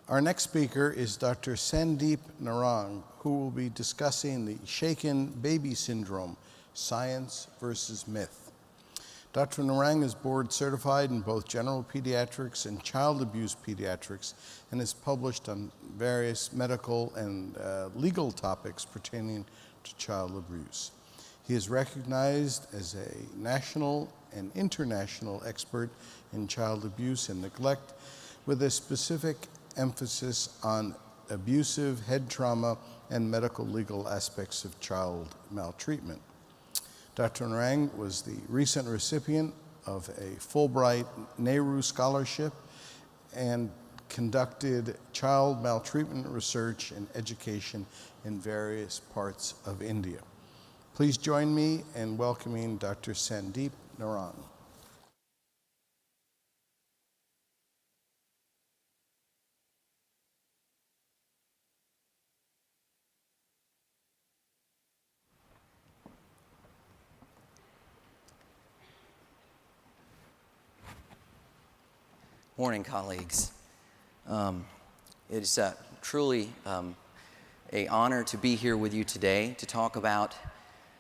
Our next speaker is Dr. Sandeep Narang, who will be discussing the shaken baby syndrome, science versus myth. Dr. Narang is board certified in both general pediatrics and child abuse pediatrics and has published on various medical and legal topics pertaining to child abuse. He is recognized as a national and international expert in child abuse and neglect with a specific emphasis on abusive head trauma and medical legal aspects of child maltreatment. Dr. Narang was the recent recipient of a Fulbright Nehru Scholarship and conducted child maltreatment research and education in various parts of India. Please join me in welcoming Dr. Sandeep Narang. Morning, colleagues. It is truly an honor to be here with you today to talk about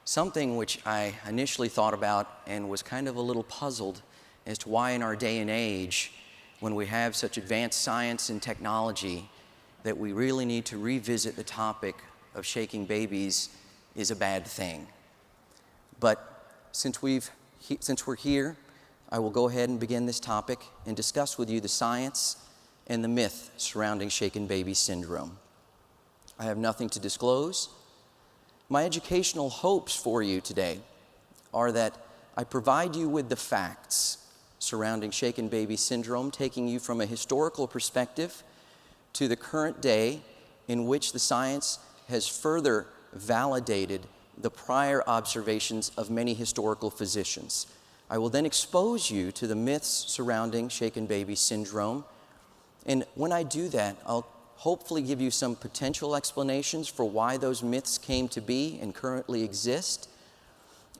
something which I initially thought about and was kind of a little puzzled as to why in our day and age, when we have such advanced science and technology, that we really need to revisit the topic of shaking babies is a bad thing. But since we're here, I will go ahead and begin this topic and discuss with you the science and the myth surrounding shaken baby syndrome. I have nothing to disclose. My educational hopes for you today are that I provide you with the facts surrounding shaken baby syndrome, taking you from a historical perspective to the current day in which the science has further validated the prior observations of many historical physicians. I will then expose you to the myths surrounding shaken baby syndrome. And when I do that, I'll hopefully give you some potential explanations for why those myths came to be and currently exist,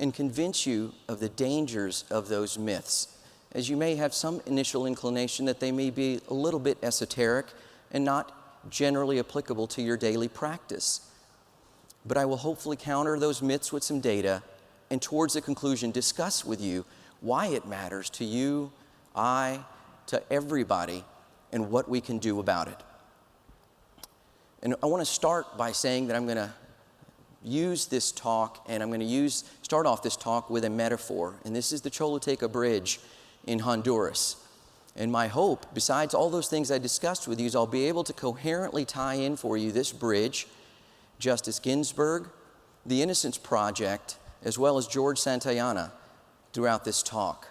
and convince you of the dangers of those myths, as you may have some initial inclination that they may be a little bit esoteric and not generally applicable to your daily practice. But I will hopefully counter those myths with some data, and towards the conclusion discuss with you why it matters to you, to everybody, and what we can do about it. And I want to start by saying that I'm going to use this talk, and I'm going to start off this talk with a metaphor, and this is the Choluteca Bridge in Honduras. And my hope, besides all those things I discussed with you, is I'll be able to coherently tie in for you this bridge, Justice Ginsburg, the Innocence Project, as well as George Santayana throughout this talk.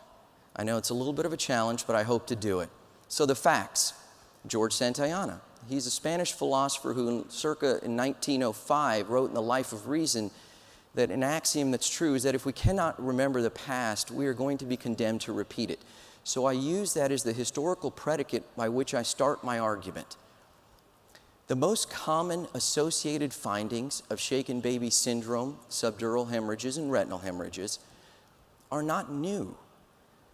I know it's a little bit of a challenge, but I hope to do it. So the facts. George Santayana. He's a Spanish philosopher who circa in 1905 wrote in The Life of Reason that an axiom that's true is that if we cannot remember the past, we are going to be condemned to repeat it. So I use that as the historical predicate by which I start my argument. The most common associated findings of shaken baby syndrome, subdural hemorrhages, and retinal hemorrhages are not new.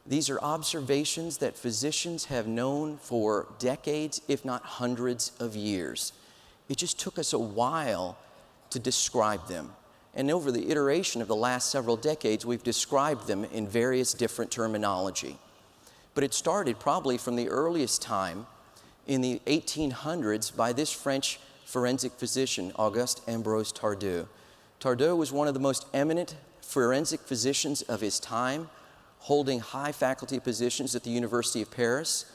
These are observations that physicians have known for decades, if not hundreds of years. It just took us a while to describe them. And over the iteration of the last several decades, we've described them in various different terminology. But it started probably from the earliest time in the 1800s by this French forensic physician, Auguste Ambroise Tardieu. Tardieu was one of the most eminent forensic physicians of his time, holding high faculty positions at the University of Paris.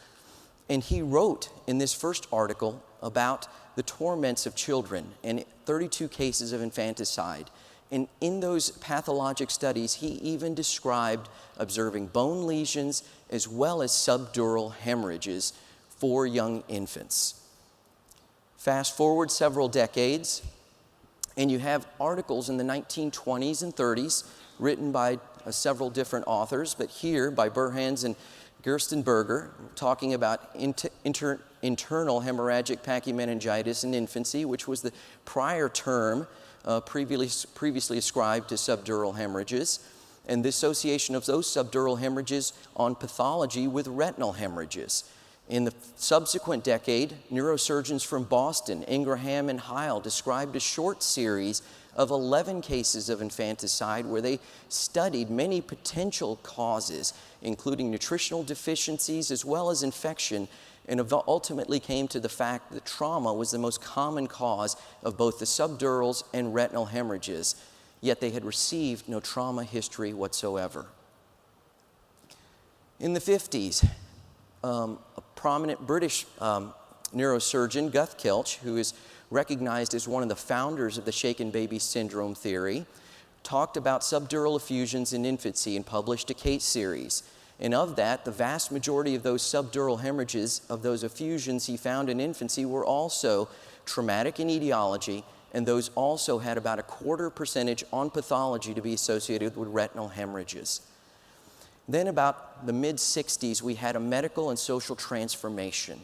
And he wrote in this first article about the torments of children and 32 cases of infanticide. And in those pathologic studies, he even described observing bone lesions as well as subdural hemorrhages for young infants. Fast forward several decades, and you have articles in the 1920s and 30s written by several different authors, but here by Burhans and Gerstenberger, talking about internal hemorrhagic pachymeningitis in infancy, which was the prior term previously ascribed to subdural hemorrhages, and the association of those subdural hemorrhages on pathology with retinal hemorrhages. In the subsequent decade, neurosurgeons from Boston, Ingraham and Heil, described a short series of 11 cases of infanticide where they studied many potential causes, including nutritional deficiencies as well as infection, and ultimately came to the fact that trauma was the most common cause of both the subdurals and retinal hemorrhages, yet they had received no trauma history whatsoever. In the 50s, a prominent British neurosurgeon, Guth Kelch, who is recognized as one of the founders of the shaken baby syndrome theory, talked about subdural effusions in infancy and published a case series. And of that, the vast majority of those subdural hemorrhages, of those effusions he found in infancy, were also traumatic in etiology, and those also had about a 0.25% on pathology to be associated with retinal hemorrhages. Then about the mid-60s, we had a medical and social transformation.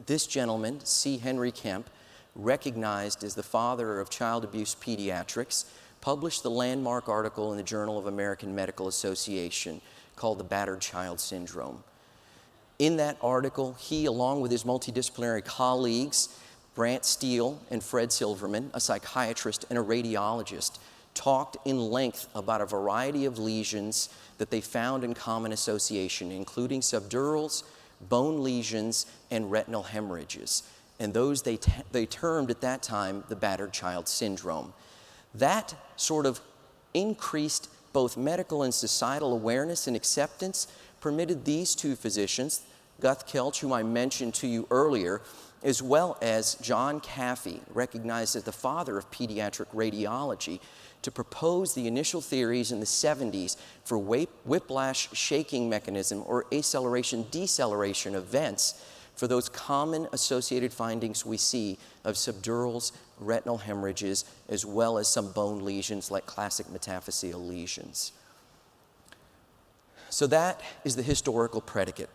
This gentleman, C. Henry Kemp, recognized as the father of child abuse pediatrics, published the landmark article in the Journal of American Medical Association called The Battered Child Syndrome. In that article, he, along with his multidisciplinary colleagues, Brant Steele and Fred Silverman, a psychiatrist and a radiologist, talked in length about a variety of lesions that they found in common association, including subdurals, bone lesions, and retinal hemorrhages. And those they termed at that time the battered child syndrome. That sort of increased both medical and societal awareness and acceptance, permitted these two physicians, Guth Kelch, whom I mentioned to you earlier, as well as John Caffey, recognized as the father of pediatric radiology, to propose the initial theories in the 70s for whiplash shaking mechanism or acceleration-deceleration events for those common associated findings we see of subdurals, retinal hemorrhages, as well as some bone lesions like classic metaphyseal lesions. So that is the historical predicate.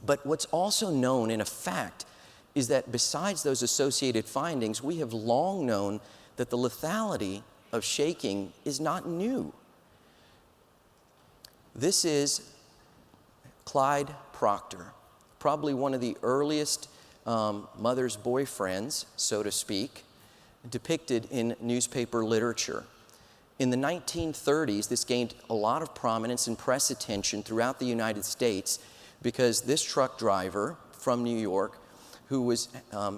But what's also known in a fact is that besides those associated findings, we have long known that the lethality of shaking is not new. This is Clyde Proctor, probably one of the earliest mother's boyfriends, so to speak, depicted in newspaper literature. In the 1930s, this gained a lot of prominence and press attention throughout the United States because this truck driver from New York, who was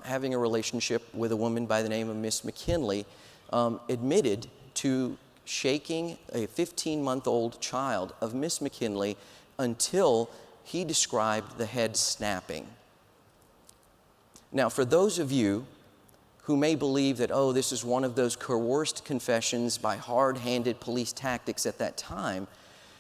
having a relationship with a woman by the name of Miss McKinley, admitted to shaking a 15-month-old child of Miss McKinley until he described the head snapping. Now, for those of you who may believe that, oh, this is one of those coerced confessions by hard-handed police tactics at that time,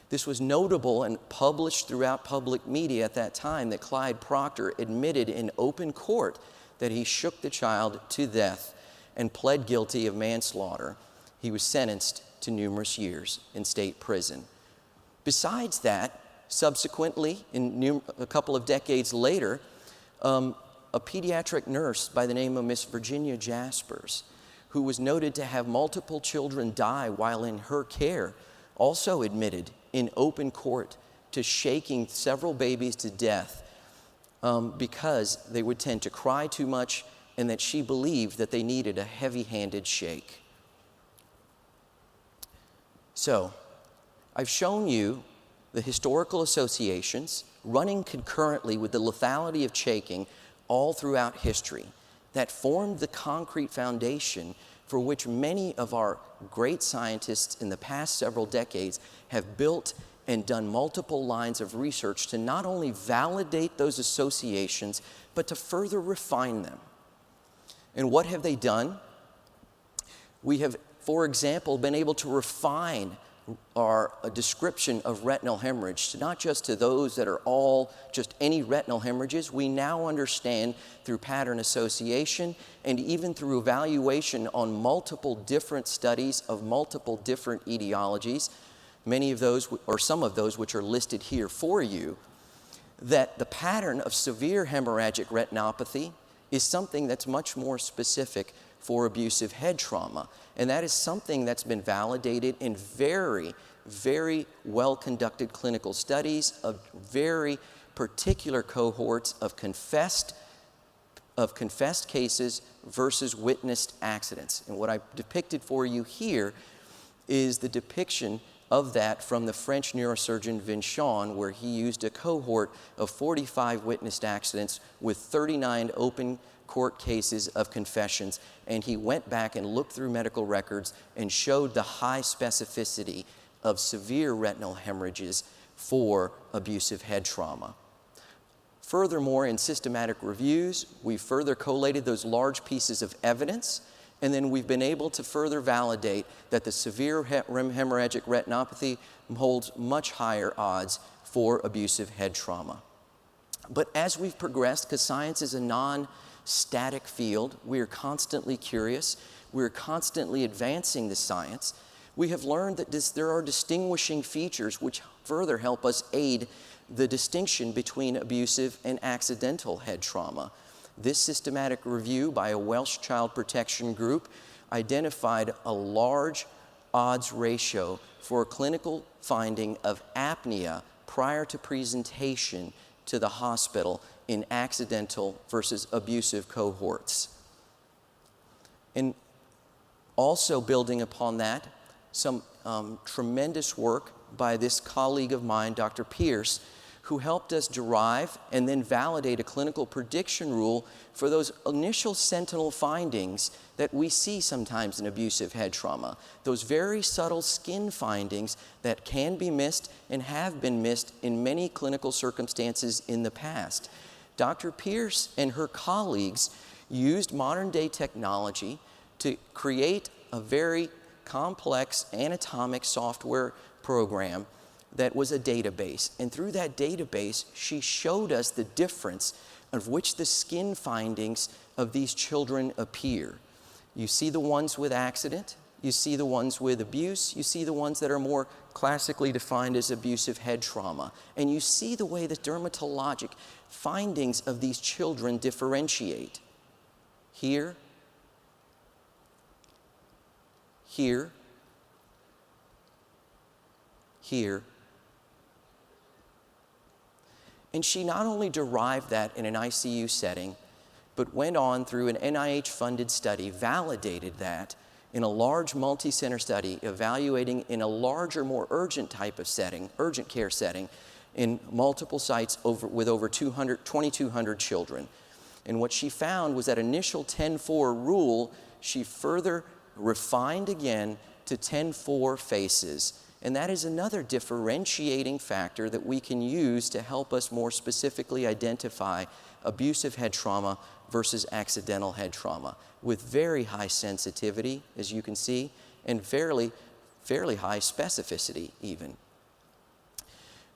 this was notable and published throughout public media at that time that Clyde Proctor admitted in open court that he shook the child to death and pled guilty of manslaughter. He was sentenced to numerous years in state prison. Besides that, subsequently, a couple of decades later, a pediatric nurse by the name of Miss Virginia Jaspers, who was noted to have multiple children die while in her care, also admitted in open court to shaking several babies to death because they would tend to cry too much and that she believed that they needed a heavy-handed shake. So, I've shown you the historical associations running concurrently with the lethality of shaking all throughout history that formed the concrete foundation for which many of our great scientists in the past several decades have built and done multiple lines of research to not only validate those associations, but to further refine them. And what have they done? We have, for example, been able to refine our description of retinal hemorrhage, not just to those that are all just any retinal hemorrhages. We now understand through pattern association and even through evaluation on multiple different studies of multiple different etiologies, many of those, or some of those which are listed here for you, that the pattern of severe hemorrhagic retinopathy is something that's much more specific for abusive head trauma. And that is something that's been validated in very, very well-conducted clinical studies of very particular cohorts of confessed cases versus witnessed accidents. And what I depicted for you here is the depiction of that from the French neurosurgeon Vincent, where he used a cohort of 45 witnessed accidents with 39 open court cases of confessions, and he went back and looked through medical records and showed the high specificity of severe retinal hemorrhages for abusive head trauma. Furthermore, in systematic reviews, we further collated those large pieces of evidence, and then we've been able to further validate that the severe hemorrhagic retinopathy holds much higher odds for abusive head trauma. But as we've progressed, because science is a non-static field, we are constantly curious, we're constantly advancing the science, we have learned that there are distinguishing features which further help us aid the distinction between abusive and accidental head trauma. This systematic review by a Welsh child protection group identified a large odds ratio for a clinical finding of apnea prior to presentation to the hospital in accidental versus abusive cohorts. And also building upon that, some tremendous work by this colleague of mine, Dr. Pierce, who helped us derive and then validate a clinical prediction rule for those initial sentinel findings that we see sometimes in abusive head trauma. Those very subtle skin findings that can be missed and have been missed in many clinical circumstances in the past. Dr. Pierce and her colleagues used modern-day technology to create a very complex anatomic software program that was a database. And through that database, she showed us the difference of which the skin findings of these children appear. You see the ones with accident, you see the ones with abuse, you see the ones that are more classically defined as abusive head trauma. And you see the way the dermatologic findings of these children differentiate. Here, here, here. And she not only derived that in an ICU setting, but went on through an NIH-funded study, validated that in a large multi-center study, evaluating in a larger, more urgent type of setting, urgent care setting, in multiple sites with over 2,200 children. And what she found was that initial 10-4 rule, she further refined again to 10-4 faces. And that is another differentiating factor that we can use to help us more specifically identify abusive head trauma versus accidental head trauma with very high sensitivity, as you can see, and fairly high specificity even.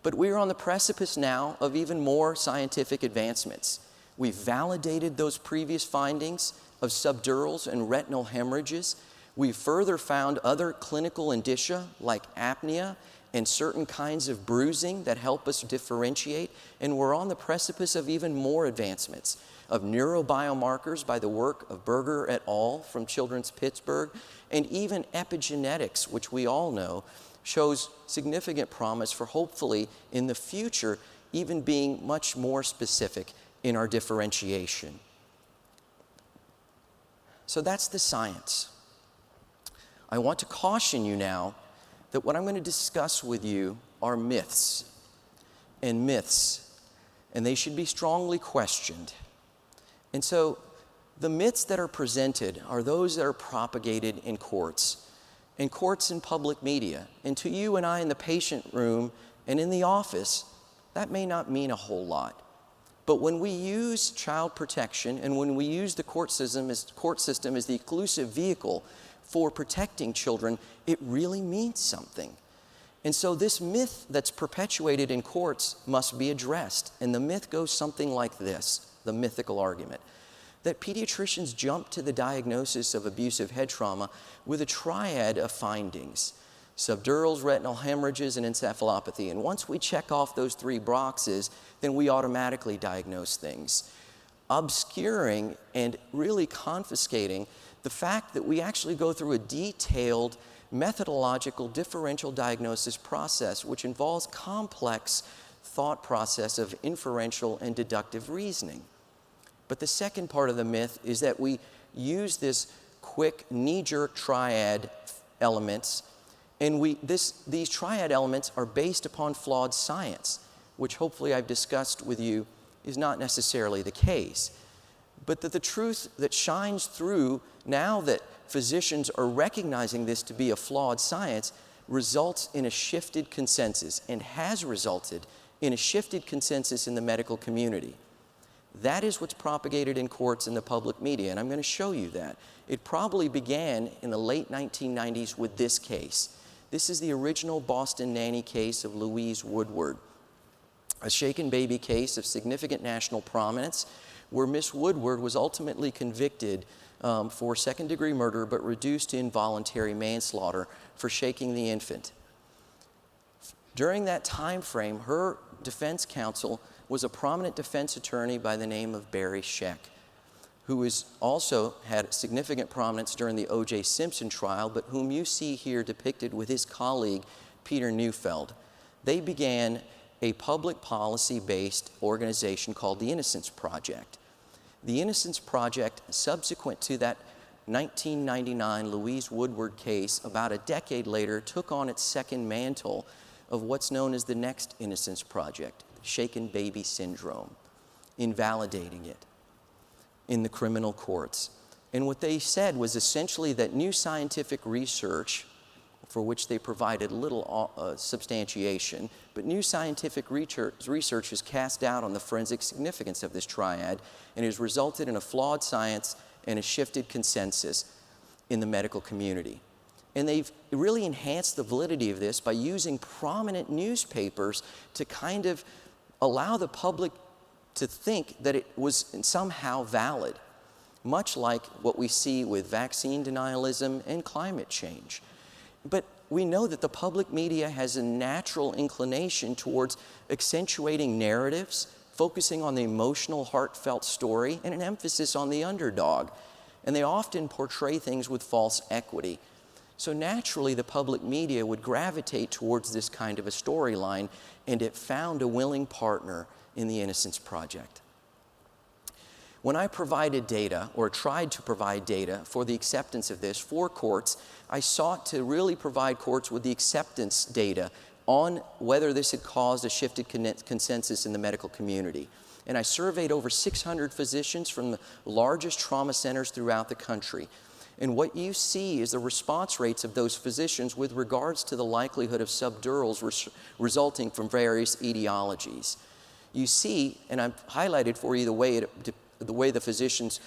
But we're on the precipice now of even more scientific advancements. We've validated those previous findings of subdurals and retinal hemorrhages. We've further found other clinical indicia like apnea and certain kinds of bruising that help us differentiate, and we're on the precipice of even more advancements of neurobiomarkers by the work of Berger et al. From Children's Pittsburgh, and even epigenetics, which we all know shows significant promise for hopefully in the future even being much more specific in our differentiation. So that's the science. I want to caution you now that what I'm going to discuss with you are myths, and they should be strongly questioned. And so the myths that are presented are those that are propagated in courts and public media. And to you and I in the patient room and in the office, that may not mean a whole lot. But when we use child protection and when we use the court system as the exclusive vehicle for protecting children, it really means something. And so this myth that's perpetuated in courts must be addressed. And the myth goes something like this, the mythical argument, that pediatricians jump to the diagnosis of abusive head trauma with a triad of findings: subdurals, retinal hemorrhages, and encephalopathy. And once we check off those three boxes, then we automatically diagnose things, obscuring and really confiscating the fact that we actually go through a detailed methodological differential diagnosis process, which involves complex thought process of inferential and deductive reasoning. But the second part of the myth is that we use this quick knee-jerk triad elements, and these triad elements are based upon flawed science, which hopefully I've discussed with you is not necessarily the case. But that the truth that shines through now that physicians are recognizing this to be a flawed science results in a shifted consensus, and has resulted in a shifted consensus in the medical community. That is what's propagated in courts and the public media, and I'm going to show you that. It probably began in the late 1990s with this case. This is the original Boston nanny case of Louise Woodward, a shaken baby case of significant national prominence, where Miss Woodward was ultimately convicted for second-degree murder but reduced to involuntary manslaughter for shaking the infant. During that time frame, her defense counsel was a prominent defense attorney by the name of Barry Scheck, who also had significant prominence during the O.J. Simpson trial, but whom you see here depicted with his colleague, Peter Neufeld. They began a public policy-based organization called the Innocence Project. The Innocence Project, subsequent to that 1999 Louise Woodward case, about a decade later, took on its second mantle of what's known as the next Innocence Project, shaken baby syndrome, invalidating it in the criminal courts. And what they said was essentially that new scientific research, for which they provided little substantiation, but new scientific research has cast doubt on the forensic significance of this triad and has resulted in a flawed science and a shifted consensus in the medical community. And they've really enhanced the validity of this by using prominent newspapers to kind of allow the public to think that it was somehow valid, much like what we see with vaccine denialism and climate change. But we know that the public media has a natural inclination towards accentuating narratives, focusing on the emotional, heartfelt story, and an emphasis on the underdog. And they often portray things with false equity. So naturally, the public media would gravitate towards this kind of a storyline, and it found a willing partner in the Innocence Project. When I provided data, or tried to provide data for the acceptance of this for courts, I sought to really provide courts with the acceptance data on whether this had caused a shifted consensus in the medical community. And I surveyed over 600 physicians from the largest trauma centers throughout the country. And what you see is the response rates of those physicians with regards to the likelihood of subdurals resulting from various etiologies. You see, and I've highlighted for you the way the physicians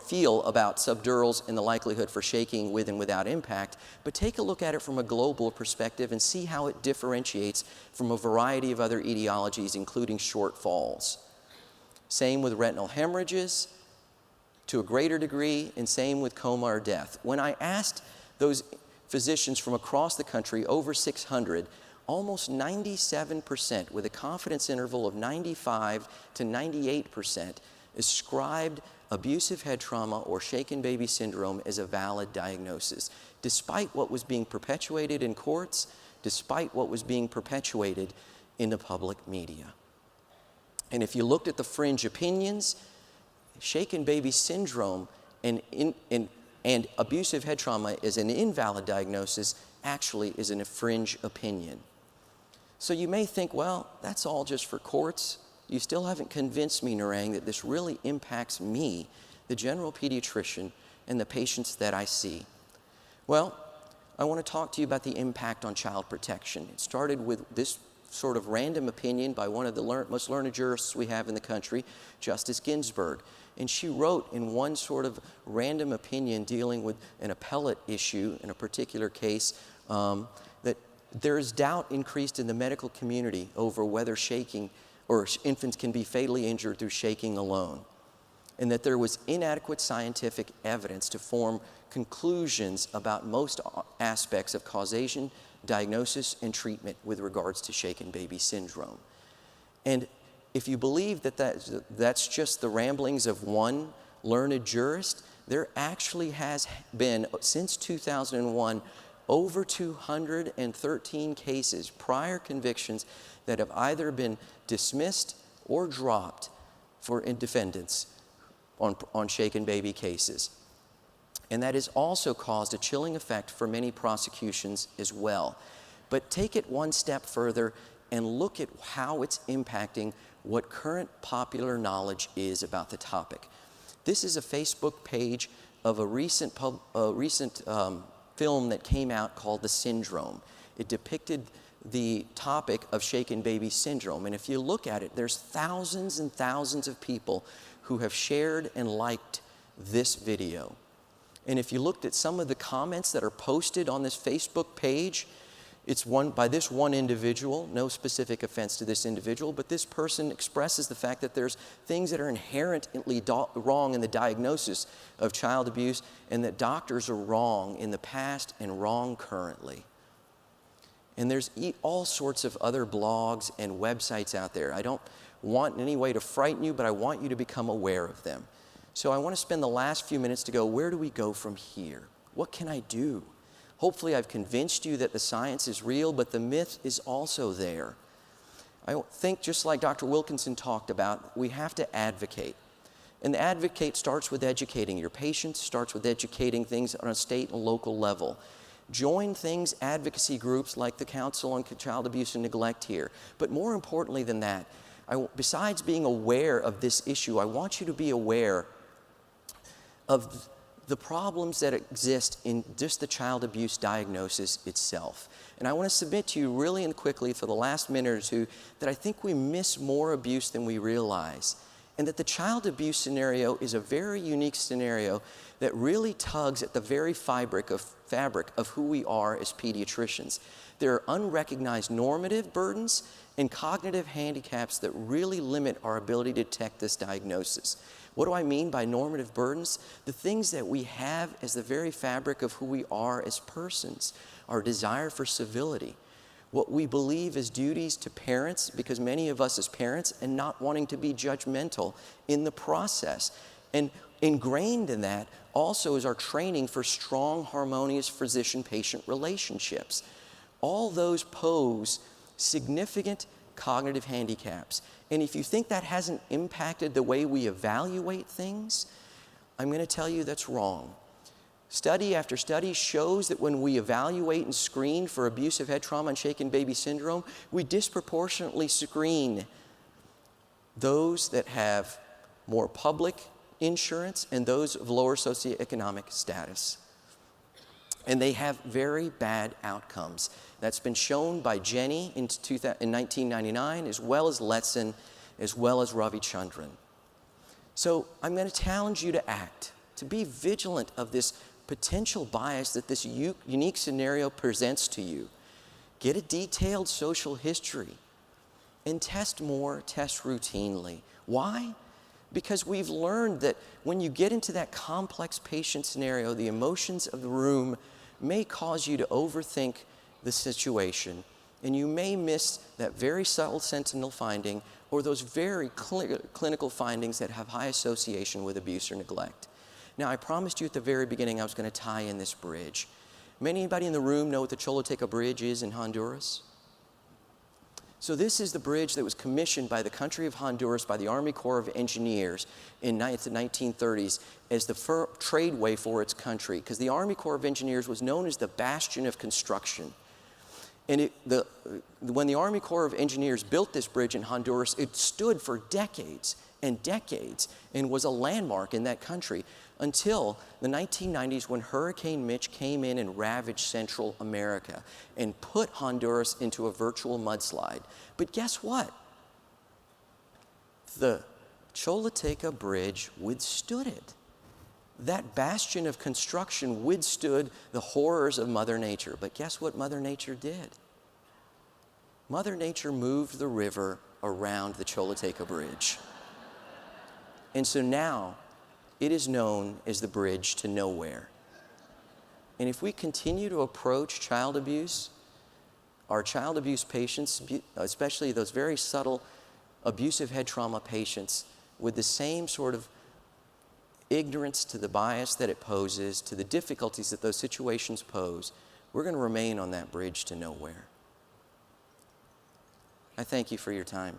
feel about subdurals and the likelihood for shaking with and without impact, but take a look at it from a global perspective and see how it differentiates from a variety of other etiologies, including short falls. Same with retinal hemorrhages to a greater degree, and same with coma or death. When I asked those physicians from across the country, over 600, almost 97%, with a confidence interval of 95 to 98%, ascribed abusive head trauma or shaken baby syndrome as a valid diagnosis, despite what was being perpetuated in courts, despite what was being perpetuated in the public media. And if you looked at the fringe opinions, shaken baby syndrome and abusive head trauma is an invalid diagnosis, actually is a fringe opinion. So you may think, well, that's all just for courts. You still haven't convinced me, Narang, that this really impacts me, the general pediatrician, and the patients that I see. Well, I want to talk to you about the impact on child protection. It started with this sort of random opinion by one of the most learned jurists we have in the country, Justice Ginsburg. And she wrote in one sort of random opinion dealing with an appellate issue in a particular case that there is doubt increased in the medical community over whether shaking or infants can be fatally injured through shaking alone, and that there was inadequate scientific evidence to form conclusions about most aspects of causation, diagnosis, and treatment with regards to shaken baby syndrome. And if you believe that that's just the ramblings of one learned jurist, there actually has been, since 2001, over 213 cases, prior convictions, that have either been dismissed or dropped in defendants on shaken baby cases. And that has also caused a chilling effect for many prosecutions as well. But take it one step further and look at how it's impacting what current popular knowledge is about the topic. This is a Facebook page of a recent film that came out called The Syndrome. It depicted the topic of shaken baby syndrome. And if you look at it, there's thousands and thousands of people who have shared and liked this video. And if you looked at some of the comments that are posted on this Facebook page, it's by this one individual, no specific offense to this individual, but this person expresses the fact that there's things that are inherently wrong in the diagnosis of child abuse and that doctors are wrong in the past and wrong currently. And there's all sorts of other blogs and websites out there. I don't want in any way to frighten you, but I want you to become aware of them. So I want to spend the last few minutes to go, where do we go from here? What can I do? Hopefully I've convinced you that the science is real, but the myth is also there. I think just like Dr. Wilkinson talked about, we have to advocate. And the advocate starts with educating your patients, starts with educating things on a state and local level. Join advocacy groups like the Council on Child Abuse and Neglect here. But more importantly than that, besides being aware of this issue, I want you to be aware of the problems that exist in just the child abuse diagnosis itself. And I want to submit to you really and quickly for the last minute or two that I think we miss more abuse than we realize. And that the child abuse scenario is a very unique scenario that really tugs at the very fabric of who we are as pediatricians. There are unrecognized normative burdens and cognitive handicaps that really limit our ability to detect this diagnosis. What do I mean by normative burdens? The things that we have as the very fabric of who we are as persons. Our desire for civility. What we believe as duties to parents, because many of us as parents, and not wanting to be judgmental in the process. And ingrained in that also is our training for strong, harmonious physician-patient relationships. All those pose significant cognitive handicaps. And if you think that hasn't impacted the way we evaluate things, I'm going to tell you that's wrong. Study after study shows that when we evaluate and screen for abusive head trauma and shaken baby syndrome, we disproportionately screen those that have more public insurance and those of lower socioeconomic status. And they have very bad outcomes. That's been shown by Jenny in 1999, as well as Letson, as well as Ravichandran. So I'm going to challenge you to act, to be vigilant of this potential bias that this unique scenario presents to you. Get a detailed social history and test routinely. Why? Because we've learned that when you get into that complex patient scenario, the emotions of the room may cause you to overthink the situation, and you may miss that very subtle sentinel finding or those very clinical findings that have high association with abuse or neglect. Now, I promised you at the very beginning I was going to tie in this bridge. Anybody in the room know what the Choluteca Bridge is in Honduras? So this is the bridge that was commissioned by the country of Honduras by the Army Corps of Engineers in the 1930s as the tradeway for its country, because the Army Corps of Engineers was known as the bastion of construction. And when the Army Corps of Engineers built this bridge in Honduras, it stood for decades and decades and was a landmark in that country until the 1990s when Hurricane Mitch came in and ravaged Central America and put Honduras into a virtual mudslide. But guess what? The Choluteca Bridge withstood it. That bastion of construction withstood the horrors of Mother Nature. But guess what Mother Nature did? Mother Nature moved the river around the Choluteca Bridge. And so now, it is known as the bridge to nowhere. And if we continue to approach child abuse, our child abuse patients, especially those very subtle abusive head trauma patients, with the same sort of ignorance to the bias that it poses, to the difficulties that those situations pose, we're going to remain on that bridge to nowhere. I thank you for your time.